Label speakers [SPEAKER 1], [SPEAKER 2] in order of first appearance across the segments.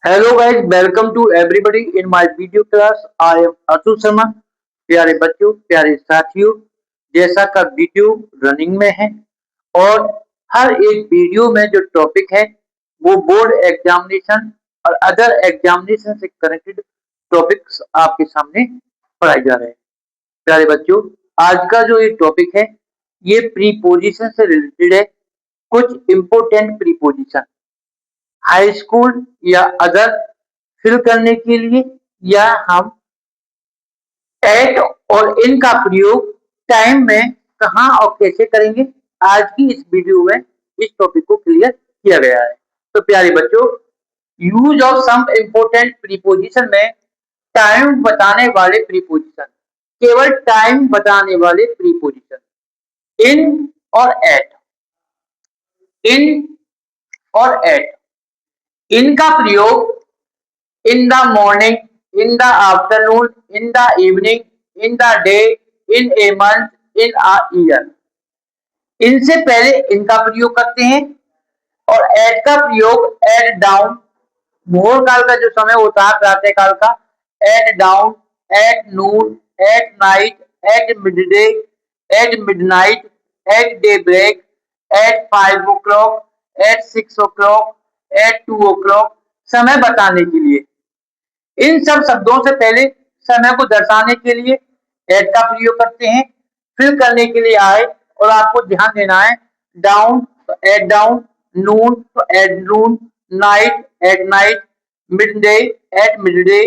[SPEAKER 1] Hello guys, welcome to everybody in my video class. I am Atul Sharma. प्यारे बच्चों, प्यारे साथियों, जैसा का वीडियो रनिंग में है और हर एक वीडियो में जो टॉपिक है वो बोर्ड एग्जामिनेशन और अदर एग्जामिनेशन से कनेक्टेड टॉपिक्स आपके सामने पढ़ाए जा रहे हैं। प्यारे बच्चों, आज का जो ये टॉपिक है ये प्रीपोजिशन से रिलेटेड है। कुछ इम्पोर्टेंट प्रीपोजिशन हाई स्कूल या अदर फिल करने के लिए, या हम एट और इन का प्रयोग टाइम में कहां और कैसे करेंगे, आज की इस वीडियो में इस टॉपिक को क्लियर किया गया है। तो प्यारे बच्चों, use of some important preposition में टाइम बताने वाले प्रीपोजिशन, केवल टाइम बताने वाले प्रीपोजिशन इन और एट। इन और एट, इनका प्रयोग in the morning, in the afternoon, in the evening, in the day, in a month, in a year। इनसे पहले इनका प्रयोग करते हैं और एट का प्रयोग एट डाउन, भोर काल का जो समय होता है प्रातः काल का, at dawn, at noon, at night, at midday, at midnight, at day break, at 5 o'clock, at 6 o'clock, at 2 o'clock, समय बताने के लिए। इन सब शब्दों से पहले समय को दर्शाने के लिए एट का प्रयोग करते हैं। फिल करने के लिए आए, और आपको ध्यान देना है डाउन तो एट डाउन, नून तो at noon, night at night, midday at midday,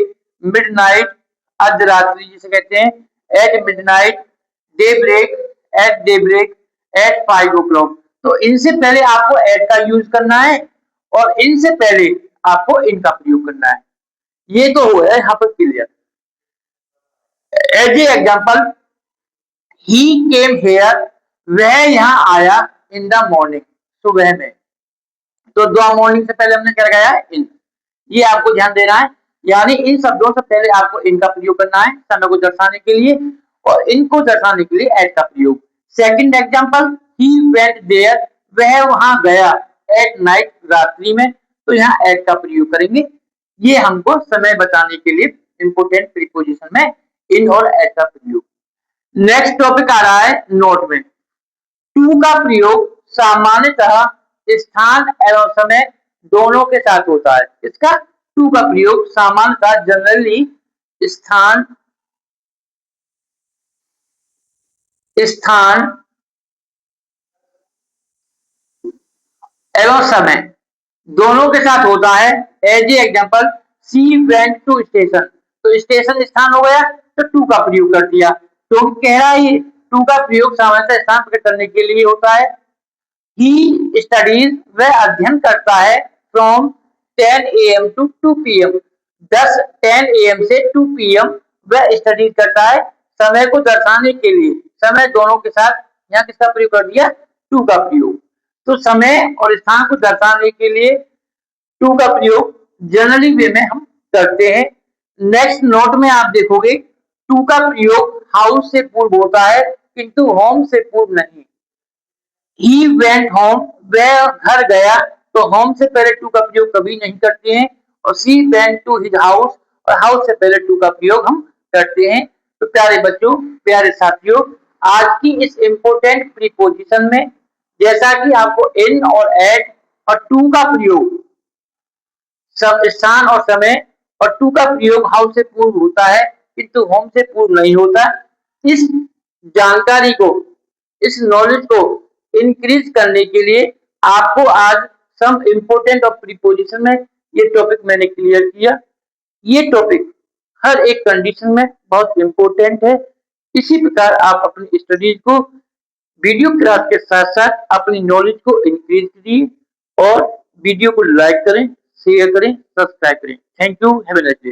[SPEAKER 1] midnight अर्धरात्रि जिसे कहते हैं at midnight, day break at 5 o'clock। तो इनसे पहले आपको एट का यूज करना है और इनसे पहले आपको इनका प्रयोग करना है। ये तो हुआ है यहाँ पर clear. As a example, he came here, वह यहाँ आया इन द मॉर्निंग, सुबह में। तो द मॉर्निंग से पहले हमने क्या लगाया है इन, ये आपको ध्यान देना है। यानी इन शब्दों से पहले आपको इनका प्रयोग करना है समय को दर्शाने के लिए, और इनको दर्शाने के लिए एट का प्रयोग। Second example, he went there, वह वहां गया एट नाइट, रात्रि में। तो यहाँ एट का प्रयोग करेंगे। ये हमको समय बताने के लिए इंपोर्टेंट प्रीपोजिशन में इन और एट का प्रयोग। नेक्स्ट टॉपिक आ रहा है नोट में। टू का प्रयोग सामान्यतः स्थान एवं समय दोनों के साथ होता है। इसका टू का प्रयोग सामान्यतः जनरली स्थान एवं समय दोनों के साथ होता है। As a example, she went to station, तो स्टेशन स्थान हो गया तो टू का प्रयोग कर दिया। तो कह रहा है टू का प्रयोग सामान्यतः स्थान प्रकट करने के लिए होता है। ही स्टडीज, वह अध्ययन करता है from 10 AM to 2 PM, 10 AM से 2 PM वह स्टडी करता है। समय को दर्शाने के लिए समय दोनों के साथ यहाँ किसका प्रयोग कर दिया, टू का प्रयोग। तो समय और स्थान को दर्शाने के लिए टू का प्रयोग जनरली वे में हम करते हैं। नेक्स्ट नोट में आप देखोगे टू का प्रयोग हाउस से पूर्व होता है किंतु होम से पूर्व नहीं। ही वेंट होम, वह घर गया, तो होम से पहले टू का प्रयोग कभी नहीं करते हैं। और सी वेंट टू हिज हाउस, और हाउस से पहले टू का प्रयोग हम करते हैं। तो प्यारे बच्चों, प्यारे साथियों, आज की इस इंपोर्टेंट प्रीपोजिशन में जैसा कि आपको इन और एट और टू का प्रयोग सब स्थान और समय, और टू का प्रयोग हाउस से पूर्व होता है किंतु होम से पूर्व नहीं होता। इस जानकारी को, इस नॉलेज को इंक्रीज करने के लिए आपको आज सम इंपोर्टेंट ऑफ प्रीपोजिशन में ये टॉपिक मैंने क्लियर किया। ये टॉपिक हर एक कंडीशन में बहुत इंपॉर्टेंट है। इसी प्रकार आप अपनी स्टडीज को वीडियो क्लास के साथ साथ अपनी नॉलेज को इंक्रीज कीजिए और वीडियो को लाइक करें, शेयर करें, सब्सक्राइब करें। Thank you, have a nice day.